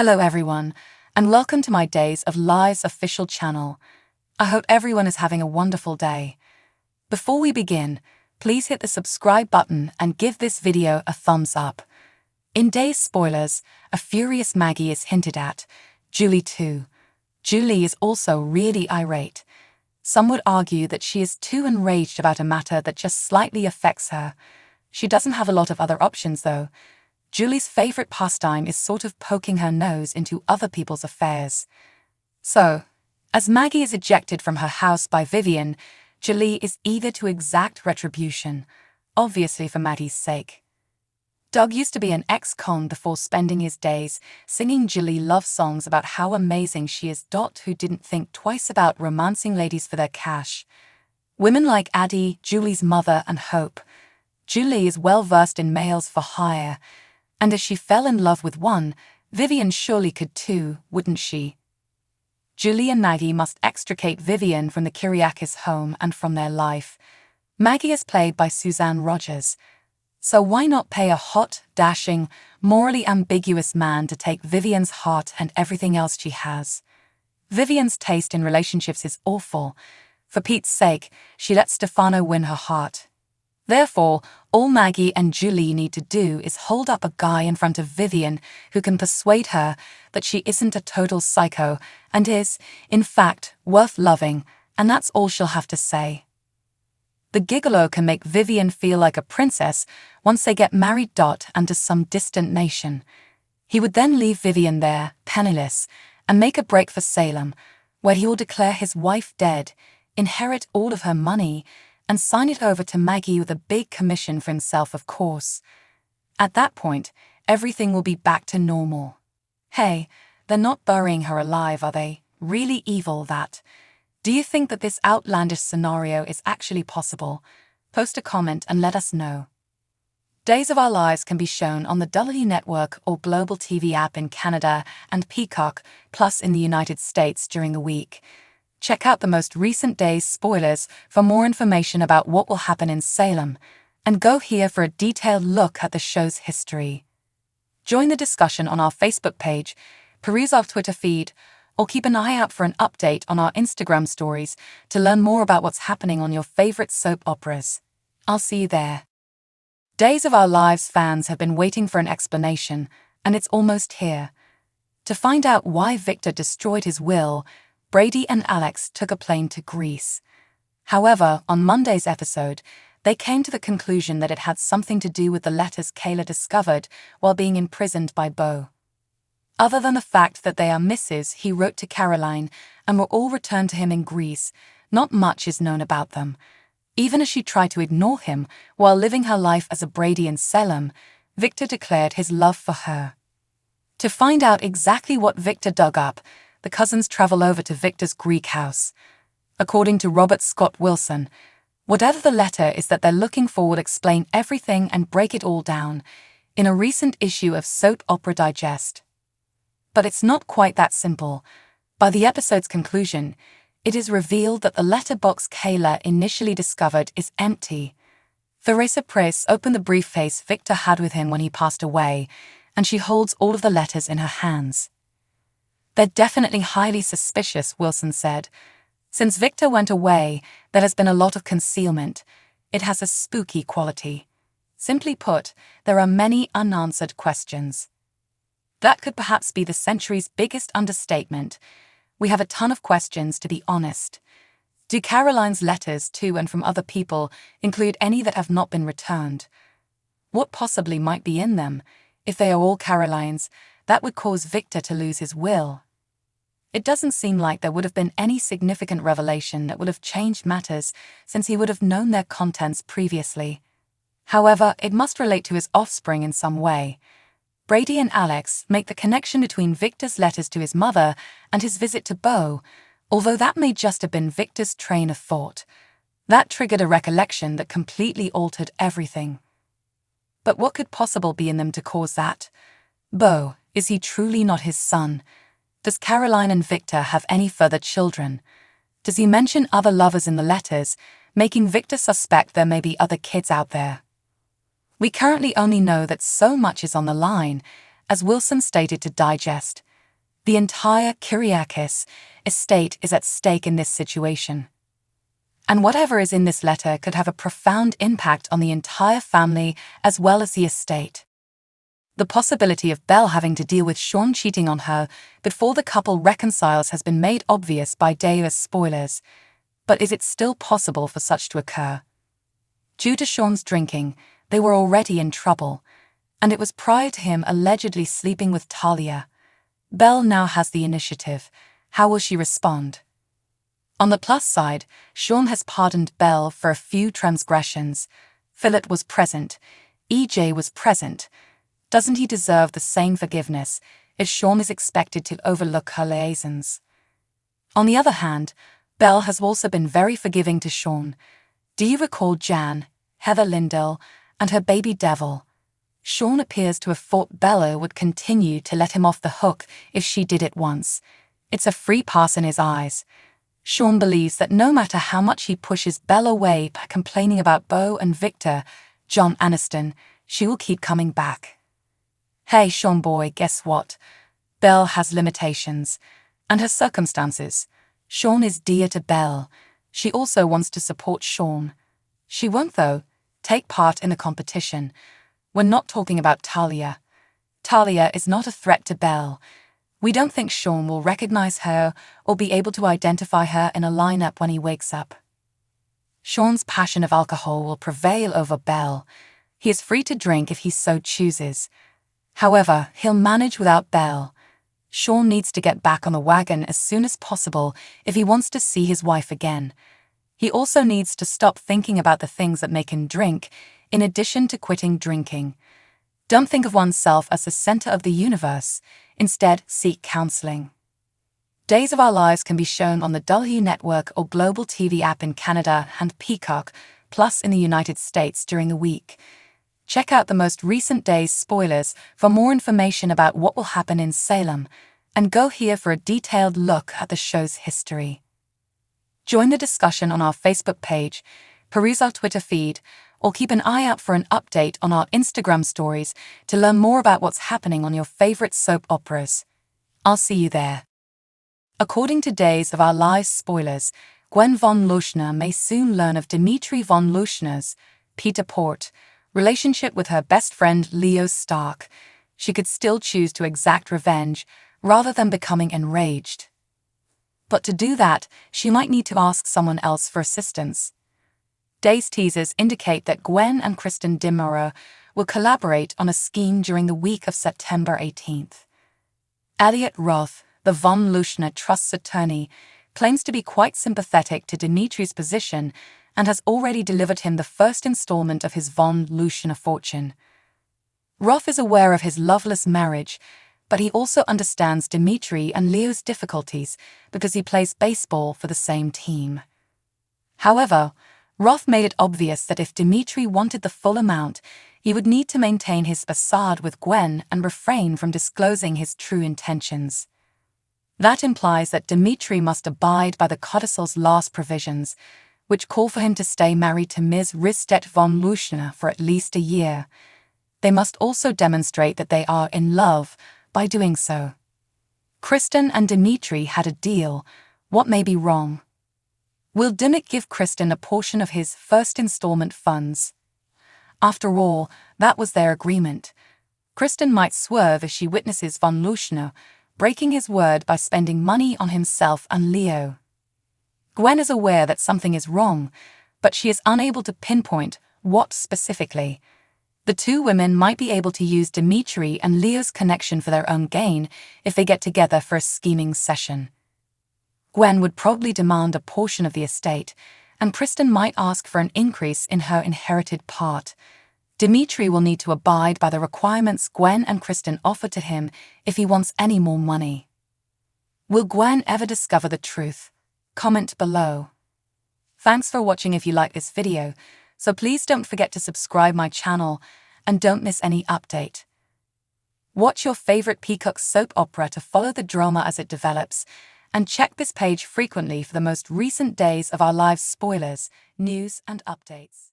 Hello everyone, and welcome to my Days of Lies official channel. I hope everyone is having a wonderful day. Before we begin, please hit the subscribe button and give this video a thumbs up. In Days spoilers, a furious Maggie is hinted at, Julie too. Julie is also really irate. Some would argue that she is too enraged about a matter that just slightly affects her. She doesn't have a lot of other options though. Julie's favorite pastime is sort of poking her nose into other people's affairs. So, as Maggie is ejected from her house by Vivian, Julie is eager to exact retribution, obviously for Maggie's sake. Doug used to be an ex-con before spending his days singing Julie love songs about how amazing she is. Who didn't think twice about romancing ladies for their cash. Women like Addie, Julie's mother, and Hope. Julie is well versed in males for hire, and if she fell in love with one, Vivian surely could too, wouldn't she? Julie and Maggie must extricate Vivian from the Kyriakis home and from their life. Maggie is played by Suzanne Rogers. So why not pay a hot, dashing, morally ambiguous man to take Vivian's heart and everything else she has? Vivian's taste in relationships is awful. For Pete's sake, she let Stefano win her heart. Therefore, all Maggie and Julie need to do is hold up a guy in front of Vivian who can persuade her that she isn't a total psycho and is, in fact, worth loving, and that's all she'll have to say. The gigolo can make Vivian feel like a princess once they get married. And to some distant nation. He would then leave Vivian there, penniless, and make a break for Salem, where he will declare his wife dead, inherit all of her money, and sign it over to Maggie with a big commission for himself, of course. At that point, everything will be back to normal. Hey, they're not burying her alive, are they? Really evil, that. Do you think that this outlandish scenario is actually possible? Post a comment and let us know. Days of Our Lives can be shown on the W Network or Global TV app in Canada and Peacock Plus in the United States during the week. Check out the most recent Days spoilers for more information about what will happen in Salem, and go here for a detailed look at the show's history. Join the discussion on our Facebook page, peruse our Twitter feed, or keep an eye out for an update on our Instagram stories to learn more about what's happening on your favorite soap operas. I'll see you there. Days of Our Lives fans have been waiting for an explanation, and it's almost here. To find out why Victor destroyed his will, Brady and Alex took a plane to Greece. However, on Monday's episode, they came to the conclusion that it had something to do with the letters Kayla discovered while being imprisoned by Beau. Other than the fact that they are missives he wrote to Caroline and were all returned to him in Greece, not much is known about them. Even as she tried to ignore him while living her life as a Brady in Salem, Victor declared his love for her. To find out exactly what Victor dug up, the cousins travel over to Victor's Greek house. According to Robert Scott Wilson, whatever the letter is that they're looking for will explain everything and break it all down, in a recent issue of Soap Opera Digest. But it's not quite that simple. By the episode's conclusion, it is revealed that the letterbox Kayla initially discovered is empty. Theresa Price opened the briefcase Victor had with him when he passed away, and she holds all of the letters in her hands. They're definitely highly suspicious, Wilson said. Since Victor went away, there has been a lot of concealment. It has a spooky quality. Simply put, there are many unanswered questions. That could perhaps be the century's biggest understatement. We have a ton of questions, to be honest. Do Caroline's letters to and from other people include any that have not been returned? What possibly might be in them? If they are all Caroline's, that would cause Victor to lose his will. It doesn't seem like there would have been any significant revelation that would have changed matters, since he would have known their contents previously. However, it must relate to his offspring in some way. Brady and Alex make the connection between Victor's letters to his mother and his visit to Beau, although that may just have been Victor's train of thought. That triggered a recollection that completely altered everything. But what could possibly be in them to cause that? Beau, is he truly not his son? Does Caroline and Victor have any further children? Does he mention other lovers in the letters, making Victor suspect there may be other kids out there? We currently only know that so much is on the line, as Wilson stated to Digest. The entire Kyriakis estate is at stake in this situation. And whatever is in this letter could have a profound impact on the entire family as well as the estate. The possibility of Belle having to deal with Sean cheating on her before the couple reconciles has been made obvious by day as spoilers, but is it still possible for such to occur? Due to Sean's drinking, they were already in trouble, and it was prior to him allegedly sleeping with Talia. Belle now has the initiative. How will she respond? On the plus side, Sean has pardoned Belle for a few transgressions. Philip was present. EJ was present. Doesn't he deserve the same forgiveness if Sean is expected to overlook her liaisons? On the other hand, Belle has also been very forgiving to Sean. Do you recall Jan, Heather Lindell, and her baby devil? Sean appears to have thought Bella would continue to let him off the hook if she did it once. It's a free pass in his eyes. Sean believes that no matter how much he pushes Belle away by complaining about Beau and Victor, John Aniston, she will keep coming back. Hey Sean boy, guess what? Belle has limitations. And her circumstances. Sean is dear to Belle. She also wants to support Sean. She won't, though, take part in the competition. We're not talking about Talia. Talia is not a threat to Belle. We don't think Sean will recognize her or be able to identify her in a lineup when he wakes up. Sean's passion of alcohol will prevail over Belle. He is free to drink if he so chooses. However, he'll manage without Belle. Sean needs to get back on the wagon as soon as possible if he wants to see his wife again. He also needs to stop thinking about the things that make him drink, in addition to quitting drinking. Don't think of oneself as the center of the universe. Instead, seek counseling. Days of Our Lives can be shown on the W Network or Global TV app in Canada and Peacock, plus in the United States during the week. Check out the most recent day's spoilers for more information about what will happen in Salem, and go here for a detailed look at the show's history. Join the discussion on our Facebook page, peruse our Twitter feed, or keep an eye out for an update on our Instagram stories to learn more about what's happening on your favorite soap operas. I'll see you there. According to Days of Our Lives spoilers, Gwen von Leuschner may soon learn of Dimitri von Leuschner's, Peter Port, relationship with her best friend Leo Stark. She could still choose to exact revenge rather than becoming enraged. But to do that, she might need to ask someone else for assistance. Days teasers indicate that Gwen and Kristen Dimmerer will collaborate on a scheme during the week of September 18th. Elliot Roth, the von Leuschner Trust's attorney, claims to be quite sympathetic to Dimitri's position and has already delivered him the first installment of his von Leuschner fortune. Roth is aware of his loveless marriage, but he also understands Dimitri and Leo's difficulties because he plays baseball for the same team. However, Roth made it obvious that if Dimitri wanted the full amount, he would need to maintain his facade with Gwen and refrain from disclosing his true intentions. That implies that Dimitri must abide by the codicil's last provisions, which call for him to stay married to Ms. Ristet von Leuschner for at least a year. They must also demonstrate that they are in love by doing so. Kristen and Dimitri had a deal. What may be wrong? Will Dimmick give Kristen a portion of his first installment funds? After all, that was their agreement. Kristen might swerve if she witnesses von Leuschner breaking his word by spending money on himself and Leo. Gwen is aware that something is wrong, but she is unable to pinpoint what specifically. The two women might be able to use Dimitri and Leo's connection for their own gain if they get together for a scheming session. Gwen would probably demand a portion of the estate, and Kristen might ask for an increase in her inherited part. Dimitri will need to abide by the requirements Gwen and Kristen offer to him if he wants any more money. Will Gwen ever discover the truth? Comment below. Thanks for watching. If you like this video, so please don't forget to subscribe my channel and don't miss any update. Watch your favorite Peacock soap opera to follow the drama as it develops, and check this page frequently for the most recent Days of Our Lives spoilers, news and updates.